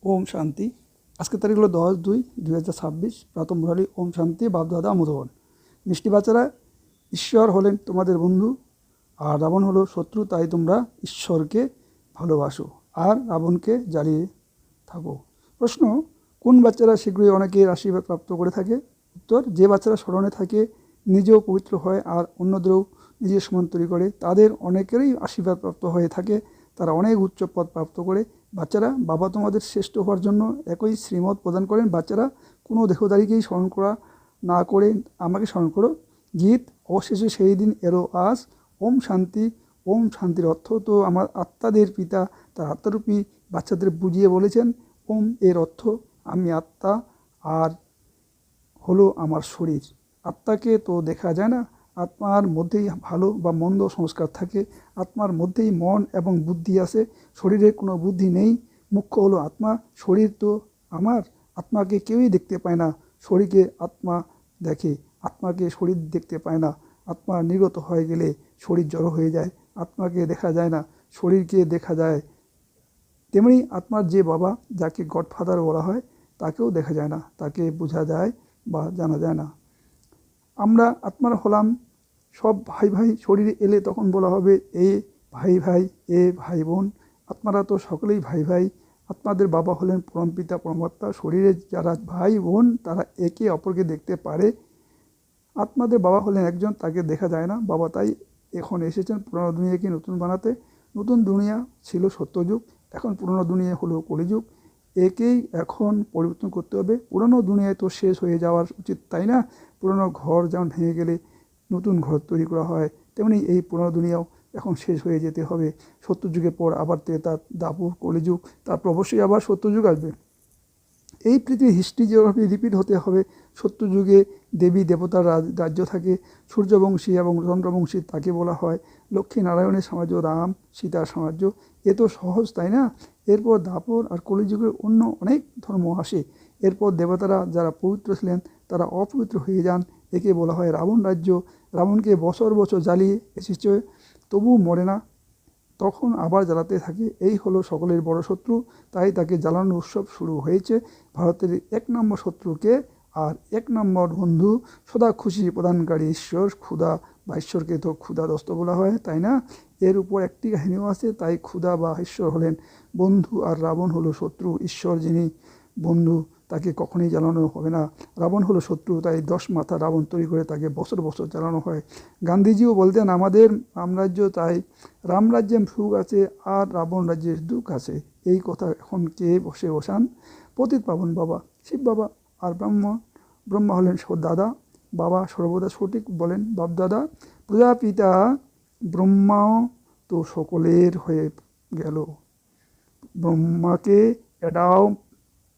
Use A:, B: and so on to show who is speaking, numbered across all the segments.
A: ওম শান্তি। আজকের তারিখ হলো 10/2/2026। প্রাতঃ মুরারি। ওম শান্তি। বাপদাদা মধুবন। মিষ্টি বাচ্চারা, ঈশ্বর হলেন তোমাদের বন্ধু আর রাবণ হলো শত্রু, তাই তোমরা ঈশ্বরকে ভালোবাসো আর রাবণকে জ্বালিয়ে থাকো। প্রশ্ন: কোন বাচ্চারা শীঘ্রই অনেকের আশীর্বাদ প্রাপ্ত করে থাকে? উত্তর: যে বাচ্চারা স্মরণে থাকে, নিজেও পবিত্র হয় আর অন্যদেরও নিজের সমান তৈরি করে, তাদের অনেকেরই আশীর্বাদ প্রাপ্ত হয়ে থাকে, তারা অনেক উচ্চ পদ প্রাপ্ত করে। বাচ্চারা, বাবা তোমাদের শ্রেষ্ঠ হওয়ার জন্য একই শ্রীমত প্রদান করেন। বাচ্চারা, কোনো দেহধারীকেই স্মরণ করা না করে আমাকে স্মরণ করো। গীত: অবশেষে সেই দিন এলো আজ। ওম শান্তি। ওম শান্তির অর্থ তো আমার আত্মাদের পিতা তার আত্মারূপী বাচ্চাদের বুঝিয়ে বলেছেন। ওম এর অর্থ আমি আত্মা আর হলো আমার শরীর। আত্মাকে তো দেখা যায় না, আত্মার মধ্যেই ভালো বা মন্দ সংস্কার থাকে, আত্মার মধ্যেই মন এবং বুদ্ধি আছে, শরীরের কোনো বুদ্ধি নেই। মুখ্য হলো আত্মা, শরীর তো আমার। আত্মাকে কেউই দেখতে পায় না, শরীরকে আত্মা দেখে, আত্মাকে শরীর দেখতে পায় না। আত্মা নির্গত হয়ে গেলে শরীর জড়ো হয়ে যায়, আত্মাকে দেখা যায় না, শরীরকে দেখা যায়। তেমনি আত্মার যে বাবা, যাকে গডফাদার বলা হয়, তাকেও দেখা যায় না, তাকে বোঝা যায় বা জানা যায় না। আমরা আত্মার হলাম সব ভাই ভাই। শরীরে এলে তখন বলা হবে এ ভাই ভাই, এ ভাই বোন। আত্মারা তো সকলেই ভাই ভাই। আত্মাদের বাবা হলেন পরমপিতা পরমাত্মা। শরীরে যারা ভাই বোন তারা একে অপরকে দেখতে পারে। আত্মাদের বাবা হলেন একজন, তাকে দেখা যায় না বাবা, তাই এখন এসেছেন পুরনো দুনিয়াকে নতুন বানাতে। নতুন দুনিয়া ছিল সত্যযুগ, এখন পুরনো দুনিয়া হলো কলিযুগ। একেই এখন পরিবর্তন করতে হবে। পুরনো দুনিয়ায় তো শেষ হয়ে যাওয়ার উচিত, তাই না? পুরনো ঘর যেমন ভেঙে গেলে নতুন ঘর তৈরি করা হয়, তেমনি এই পুরনো দুনিয়াও এখন শেষ হয়ে যেতে হবে। সত্যযুগের পর আবার ত্রেতা, দাপর, কলিযুগ, তারপর অবশ্যই আবার সত্যযুগ আসবে। এই পৃথিবীর হিস্ট্রি যেভাবে রিপিট হতে হবে। সত্যযুগে দেবী দেবতার রাজ্য থাকে, সূর্যবংশী এবং চন্দ্রবংশী, তাকে বলা হয় লক্ষ্মী নারায়ণের সাম্রাজ্য, রাম সীতার সাম্রাজ্য। এ তো সহজ, তাই না? এরপর দাপর আর কলিযুগের অন্য অনেক ধর্ম আসে। এরপর দেবতারা যারা পবিত্র ছিলেন তারা অপবিত্র হয়ে যান, একে বলা হয় রাবণ রাজ্য। রাবণকে বছর বছর জ্বালিয়ে এসেছে, তবু মরে না, তখন আবার জ্বালাতে থাকে। এই হলো সকলের বড় শত্রু, তাই তাকে জ্বালানোর উৎসব শুরু হয়েছে। ভারতের 1 নম্বর শত্রুকে আর 1 নম্বর বন্ধু সদা খুশি প্রদানকারী ঈশ্বর, ক্ষুধা বা ঈশ্বরকে তো ক্ষুধাদস্ত বলা হয়, তাই না? এর উপর একটি কাহিনীও আছে। তাই ক্ষুধা বা ঈশ্বর হলেন বন্ধু আর রাবণ হলো শত্রু। ঈশ্বর যিনি বন্ধু, তাকে কখনোই জ্বালানো হবে না। রাবণ হলো শত্রু, তাই 10 মাথা রাবণ তৈরি করে তাকে বছর বছর জ্বালানো হয়। গান্ধীজিও বলতেন আমাদের রামরাজ্য চাই, রামরাজ্যে সুখ আছে আর রাবণ রাজ্যের দুঃখ আছে। এই কথা এখন কে বসে বসান? পতিত পাবন বাবা, শিব বাবা আর ব্রহ্মা হলেন দাদা। বাবা সর্বদা সঠিক বলেন, বাপদাদা। প্রজাপিতা ব্রহ্মাও তো সকলের হয়ে গেল। ব্রহ্মাকে এডাও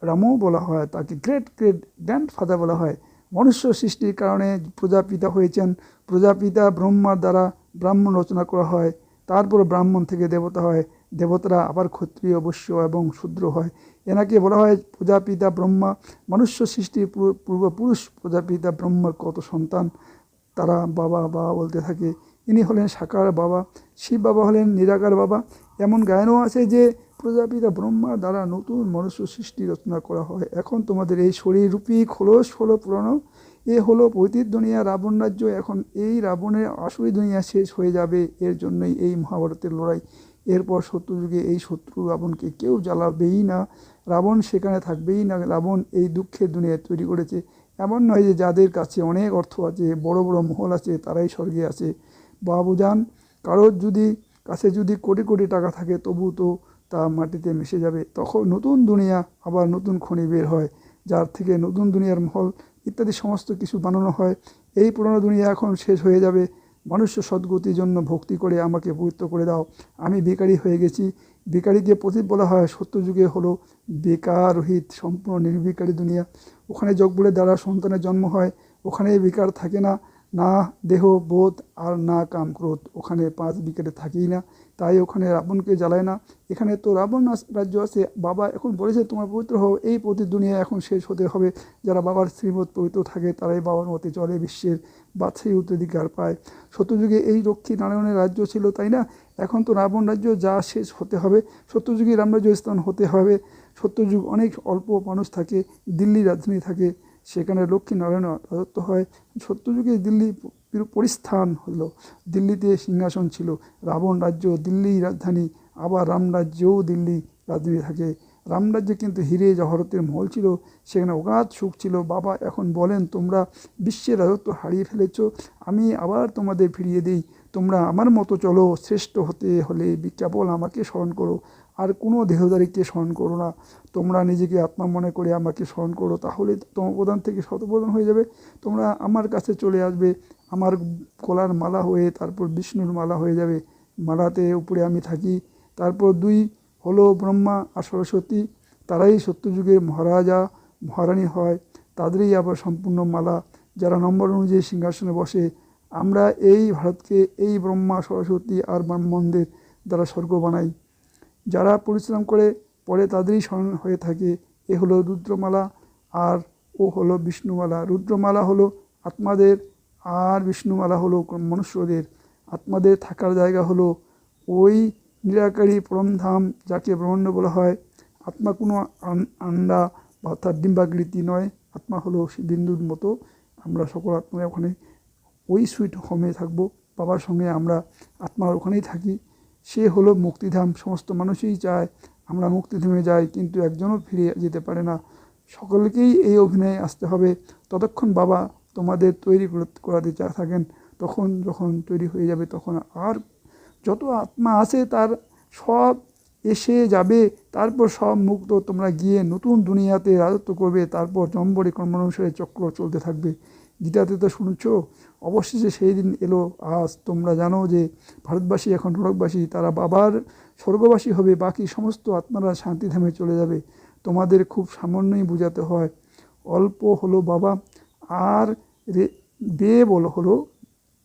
A: রামও বলা হয়, তাকে গ্রেট গ্রেট গ্র্যান্ডফাদার বলা হয়। মনুষ্য সৃষ্টির কারণে প্রজাপিতা হয়েছেন। প্রজাপিতা ব্রহ্মার দ্বারা ব্রাহ্মণ রচনা করা হয়, তারপর ব্রাহ্মণ থেকে দেবতা হয়, দেবতারা আবার ক্ষত্রিয়, বৈশ্য এবং শূদ্র হয়। এনাকে বলা হয় প্রজাপিতা ব্রহ্মা। মনুষ্য সৃষ্টির পূর্বপুরুষ প্রজাপিতা ব্রহ্মার কত সন্তান, তারা বাবা বাবা বলতে থাকে। ইনি হলেন সাকার বাবা। শিব বাবা হলেন নিরাকার বাবা। এমন গায়নও আছে যে প্রজাপিতা ব্রহ্মা দ্বারা নতুন মনুষ্য সৃষ্টি রচনা করা হয়। এখন তোমাদের এই শরীররূপী খোলস হলো পুরনো, এ হলো পৈতৃক দুনিয়া, রাবণ রাজ্য। এখন এই রাবণের আসুরি দুনিয়া শেষ হয়ে যাবে, এর জন্যই এই মহাভারতের লড়াই। এরপর সত্যযুগে এই শত্রু রাবণকে কেউ জ্বালাবেই না, রাবণ সেখানে থাকবেই না। রাবণ এই দুঃখের দুনিয়া তৈরি করেছে। এমন নয় যে যাদের কাছে অনেক অর্থ আছে, বড় বড় মহল আছে, তারাই স্বর্গে আছে। বাবুজান, কারোর কাছে যদি কোটি কোটি টাকা থাকে, তবু তো তা মাটিতে মিশে যাবে। তখন নতুন দুনিয়া আবার নতুন খনি বের হয়, যার থেকে নতুন দুনিয়ার মহল ইত্যাদি সমস্ত কিছু বানানো হয়। এই পুরনো দুনিয়া এখন শেষ হয়ে যাবে। মানুষ্য সদ্গতির জন্য ভক্তি করে আমাকে পবিত্র করে দাও। আমি বেকারি হয়ে গেছি। বেকারিকে পতিত বলা হয়। সত্যযুগে হলো বেকার রহিত, সম্পূর্ণ নির্বিকারী দুনিয়া। ওখানে যজ্ঞের দ্বারা সন্তানের জন্ম হয়, ওখানে বেকার থাকে না, না দেহ বোধ আর না কাম ক্রোধ। ওখানে 5 বিকেটে থাকেই না, তাই ওখানে রাবণকে জ্বালায় না। এখানে তো রাবণ রাজ্য আছে। বাবা এখন বলেছে তোমার পবিত্র হও, এই পতিত দুনিয়া এখন শেষ হতে হবে। যারা বাবার শ্রীমত পবিত্র থাকে তারাই বাবার মতে চলে, বিশ্বের বাদশাহী উত্তরাধিকার পায়। সত্যযুগে এই লক্ষ্মী নারায়ণের রাজ্য ছিল, তাই না? এখন তো রাবণ রাজ্য যা শেষ হতে হবে। সত্যযুগে রামরাজ্য স্থান হতে হবে। সত্যযুগ অনেক অল্প মানুষ থাকে, দিল্লি রাজধানী থাকে, সেখানে লক্ষ্মীনারায়ণ রাজত্ব হয়। সত্যযুগে দিল্লি পরিস্থান হলো, দিল্লিতে সিংহাসন ছিল, রাবণ রাজ্য দিল্লি রাজধানী, আবার রামরাজ্যও দিল্লি রাজধানী থাকে। রামরাজ্যে কিন্তু হিরে জহরতের মহল ছিল, সেখানে অগাধ সুখ ছিল। বাবা এখন বলেন, তোমরা বিশ্বের রাজত্ব হারিয়ে ফেলেছ, আমি আবার তোমাদের ফিরিয়ে দিই, তোমরা আমার মতো চলো, শ্রেষ্ঠ হতে হলে কেবল আমাকে স্মরণ করো, আর কোনো দেহধারীকে স্মরণ করো না, তোমরা নিজেকে আত্মা মনে করে আমাকে স্মরণ করো, তাহলে তমপ্রধান থেকে শতপ্রধান হয়ে যাবে, তোমরা আমার কাছে চলে আসবে, আমার গলার মালা হয়ে তারপর বিষ্ণুর মালা হয়ে যাবে, মালাতে উপরে আমি থাকি। তারপর 2 হলো ব্রহ্মা আর সরস্বতী, তারাই সত্যযুগের মহারাজা মহারানী হয়, তাদেরই আবার সম্পূর্ণ মালা, যারা নম্বর অনুযায়ী সিংহাসনে বসে। আমরা এই ভারতকে এই ব্রহ্মা সরস্বতী আর ব্রাহ্মণদের দ্বারা স্বর্গ বানাই, যারা পরিশ্রম করে পরে তাদেরই স্মরণ হয়ে থাকে। এ হলো রুদ্রমালা, আর ও হলো বিষ্ণুমালা। রুদ্রমালা হলো আত্মাদের, আর বিষ্ণুমালা হলো মনুষ্যদের। আত্মাদের থাকার জায়গা হলো ওই নিরাকারী পরমধাম, যাকে ব্রহ্মাণ্ড বলা হয়। আত্মা কোনো আন্ডা বা অর্থাৎ ডিম্বাকৃতি নয়, আত্মা হলো বিন্দুর মতো। আমরা সকল আত্মা ওখানে ওই সুইট হোমে থাকবো, বাবার সঙ্গে আমরা আত্মার ওখানেই থাকি। সে হলো মুক্তিধাম। সমস্ত মানুষই চায় আমরা মুক্তিধামে যাই, কিন্তু একজনও ফিরে যেতে পারে না। সকলকেই এই অভিনয়ে আসতে হবে। ততক্ষণ বাবা তোমাদের তৈরি করাতে থাকেন, তখন যখন তৈরি হয়ে যাবে, তখন আর যত আত্মা আছে তার সব এসে যাবে, তারপর সব মুক্ত, তোমরা গিয়ে নতুন দুনিয়াতে রাজত্ব করবে, তারপর জম্বরে কর্মানুসারে চক্র চলতে থাকবে। গীতাতে তো শুনছো, অবশেষে সেই দিন এলো। আজ তোমরা জানো যে ভারতবাসী এখন নরকবাসী, তারা বাবার স্বর্গবাসী হবে, বাকি সমস্ত আত্মারা শান্তিধামে চলে যাবে। তোমাদের খুব সামান্যই বোঝাতে হয়। অল্প হলো বাবা, আর বে বলো হলো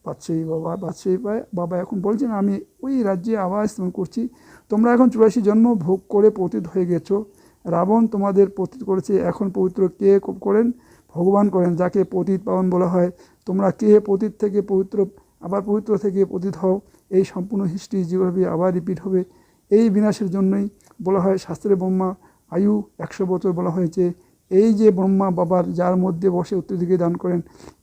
A: বাদশাহী বাবা। বাদশাহী বাবা এখন বলছেন, আমি ওই রাজ্যে আবার স্থান করছি, তোমরা এখন 84 জন্ম ভোগ করে পতিত হয়ে গেছো। রাবণ তোমাদের পতিত করেছে, এখন পবিত্র কে করেন? ভগবান করেন, যাকে পতিত পাবন বলা হয়। তোমরা কে পতিত থেকে পবিত্র, আবার পবিত্র থেকে পতিত হও, এই সম্পূর্ণ হিস্ট্রি যেভাবে আবার রিপিট হবে। এই বিনাশের জন্যই বলা হয়, শাস্ত্রে ব্রহ্মা আয়ু 100 বছর বলা হয়েছে। এই যে ব্রহ্মা বাবার, যার মধ্যে বসে উত্তরাধিকারী দান করেন,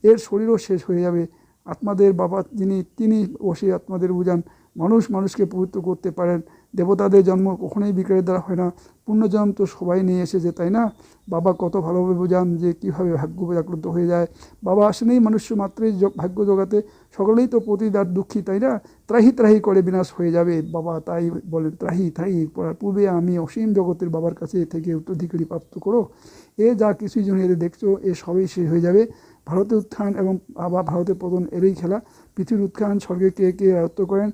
A: এর শরীরও শেষ হয়ে যাবে। আত্মাদের বাবা যিনি, তিনি বসে আত্মাদের বুঝান। মানুষ মানুষকে পবিত্র করতে পারেন। দেবতাদের জন্ম কখনোই বিকারের দ্বারা হয় না, পুণ্যজন্ম তো সবাই নিয়ে এসেছে, তাই না? বাবা কত ভালোভাবে বোঝান যে কীভাবে ভাগ্য জাগ্রত হয়ে যায়। বাবা আসেনই মনুষ্য মাত্রই ভাগ্য জগাতে, সকলেই তো প্রতিদার দুঃখী, তাই না? ত্রাহি ত্রাহি করে বিনাশ হয়ে যাবে, বাবা তাই বলেন, ত্রাহি ত্রাহি পড়ার পূর্বে আমি অসীম জগতের বাবার কাছে থেকে উত্তরাধিকারী প্রাপ্ত করো। এ যা কিছুই জন্য দেখছো, এ সবই শেষ হয়ে যাবে। ভারতের উত্থান এবং আবার ভারতের পতন এরই খেলা। পৃথিবীর উত্থান স্বর্গে কে কে রাজত্ব করেন,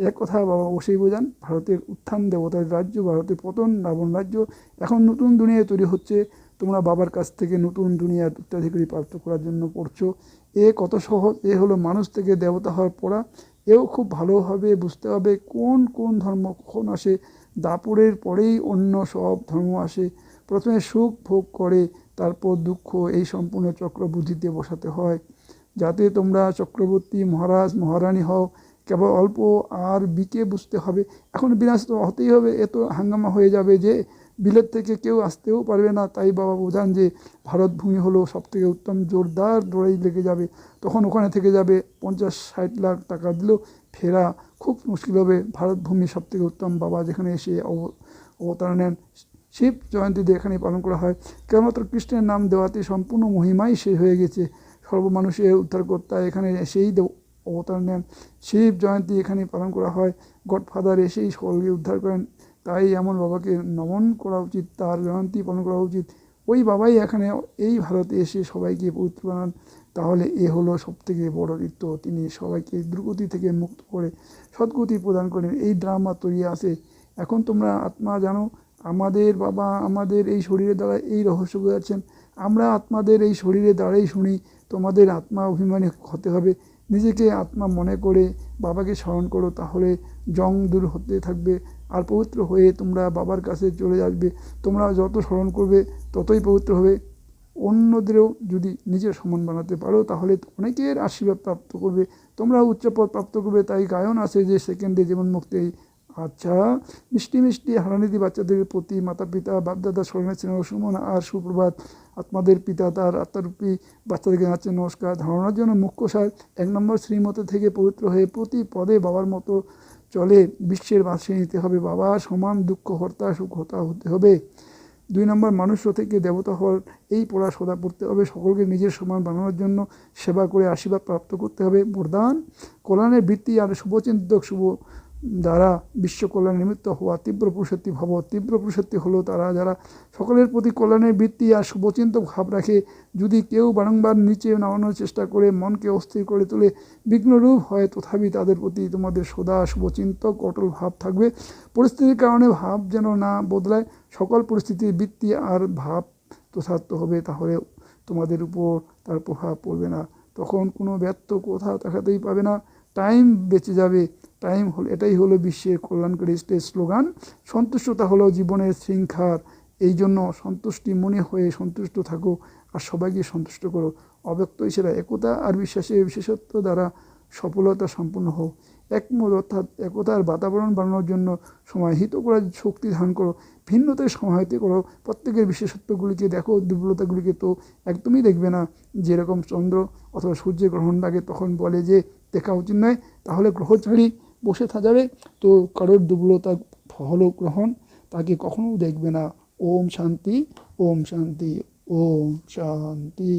A: এক কথা বাবা অবশ্যই বোঝান। ভারতের উত্থান দেবতার রাজ্য, ভারতের পতন রাবণ রাজ্য। এখন নতুন দুনিয়া তৈরি হচ্ছে, তোমরা বাবার কাছ থেকে নতুন দুনিয়ার উত্তরাধিকারী প্রাপ্ত করার জন্য পড়ছো। এ কত সহজ, এ হলো মানুষ থেকে দেবতা হওয়ার পড়া। এও খুব ভালোভাবে বুঝতে হবে কোন কোন ধর্ম কখন আসে। দাপুরের পরেই অন্য সব ধর্ম আসে। প্রথমে সুখ ভোগ করে, তারপর দুঃখ, এই সম্পূর্ণ চক্র বুদ্ধিতে বসাতে হয়, যাতে তোমরা চক্রবর্তী মহারাজ মহারানী হও। কেবল অল্প আর বিকে বুঝতে হবে। এখন বিনাশ তো হতেই হবে, এত হাঙ্গামা হয়ে যাবে যে বিলেত থেকে কেউ আসতেও পারবে না। তাই বাবা বোঝান যে ভারত ভূমি হলো সবথেকে উত্তম, জোরদার লড়াই লেগে যাবে, তখন ওখানে থেকে যাবে 50-60 লাখ টাকা দিলেও ফেরা খুব মুশকিল হবে। ভারত ভূমি সবথেকে উত্তম, বাবা যেখানে এসে অবতার নেন। শিব জয়ন্তীতে এখানে পালন করা হয়। কেবলমাত্র কৃষ্ণের নাম দেওয়াতে সম্পূর্ণ মহিমাই শেষ হয়ে গেছে। সর্বমানুষের উদ্ধারকর্তা এখানে এসেই অবতার নেন। শিব জয়ন্তী এখানে পালন করা হয়। গডফাদার এসেই সকলকে উদ্ধার করেন, তাই এমন বাবাকে নমন করা উচিত, তার জয়ন্তী পালন করা উচিত। ওই বাবাই এখানে এই ভারতে এসে সবাইকে পবিত্র বানান। তাহলে এ হলো সবথেকে বড় তীর্থ। তিনি সবাইকে দুর্গতি থেকে মুক্ত করে সদ্গতি প্রদান করেন। এই ড্রামা তৈরি আছে। এখন তোমরা আত্মা জানো, আমাদের বাবা আমাদের এই শরীরের দ্বারা এই রহস্য বোঝাচ্ছেন। আমরা আত্মাদের এই শরীরের দ্বারাই শুনি। তোমাদের আত্মা অভিমানী হতে হবে, নিজেকে আত্মা মনে করে বাবাকে স্মরণ করো, তাহলে জং দূর হতে থাকবে, আর পবিত্র হয়ে তোমরা বাবার কাছে চলে আসবে। তোমরা যত স্মরণ করবে ততই পবিত্র হবে। অন্যদেরও যদি নিজের সমান বানাতে পারো, তাহলে অনেকের আশীর্বাদ প্রাপ্ত করবে, তোমরা উচ্চ পদ প্রাপ্ত করবে। তাই গায়ন আছে যে সেকেন্ডে জীবন মুক্তি, আচ্ছা, মিষ্টি মিষ্টি হারানিধি বাচ্চাদের প্রতি মাতা পিতা বাপদাদা স্মরণের স্নেহ সুমন আর সুপ্রভাত। আত্মাদের পিতা তার আত্মারূপী বাচ্চাদেরকে জানাচ্ছে নমস্কার। ধারণার জন্য মুখ্য সার 1 নম্বর শ্রীমত থেকে পবিত্র হয়ে প্রতি পদে বাবার মতো চলে বিশ্বের বাঁচিয়ে নিতে হবে। বাবা সমান দুঃখ হর্তা সুখ হর্তা হতে হবে। 2 নম্বর মানুষ থেকে দেবতা হওয়ার এই পড়া সদা পড়তে হবে। সকলকে নিজের সমান বানানোর জন্য সেবা করে আশীর্বাদ প্রাপ্ত করতে হবে। বরদান কল্যাণের বৃত্তি আর শুভচিন্তক শুভ দ্বারা বিশ্ব কল্যাণ নিমিত্ত হওয়া তীব্র পুরুষার্থী ভাব। তীব্র পুরুষার্থী হলো তারা যারা সকলের প্রতি কল্যাণের বৃত্তি আর শুভচিন্তক ভাব রাখে। যদি কেউ বারংবার নিচে নামানোর চেষ্টা করে মনকে অস্থির করে তোলে বিঘ্নরূপ হয়, তথাপি তাদের প্রতি তোমাদের সদা শুভচিন্তক অটল ভাব থাকবে। পরিস্থিতির কারণে ভাব যেন না বদলায়। সকল পরিস্থিতির বৃত্তি আর ভাব যথার্থ হবে, তাহলে তোমাদের উপর তার প্রভাব পড়বে না। তখন কোনো ব্যর্থ কোথাও দেখাতেই পাবে না। টাইম বেঁচে যাবে। টাইম হল এটাই হলো বিশ্বের কল্যাণকারী স্লোগান। সন্তুষ্টতা হলো জীবনের শৃঙ্খলা। এই জন্য সন্তুষ্টি মনে হয়ে সন্তুষ্ট থাকো আর সবাইকে সন্তুষ্ট করো। অব্যক্ত ঈশ্বরের একতা আর বিশ্বাসের বিশেষত্ব দ্বারা সফলতা সম্পন্ন হও। একমত অর্থাৎ একতার বাতাবরণ বানানোর জন্য সমাহিত করার শক্তি ধারণ করো। ভিন্নতায় সমাহিত করো। প্রত্যেকের বিশেষত্বগুলিকে দেখো, দুর্বলতাগুলিকে তো একদমই দেখবে না। যেরকম চন্দ্র অথবা সূর্যের গ্রহণ লাগে তখন বলে যে দেখা উচিত নয়, তাহলে গ্রহ ছাড়ি বসে যাবে। তো কারোর দুর্বলতা হলো গ্রহণ, তাকে কখনো দেখবে না। ওম শান্তি, ওম শান্তি, ওম শান্তি।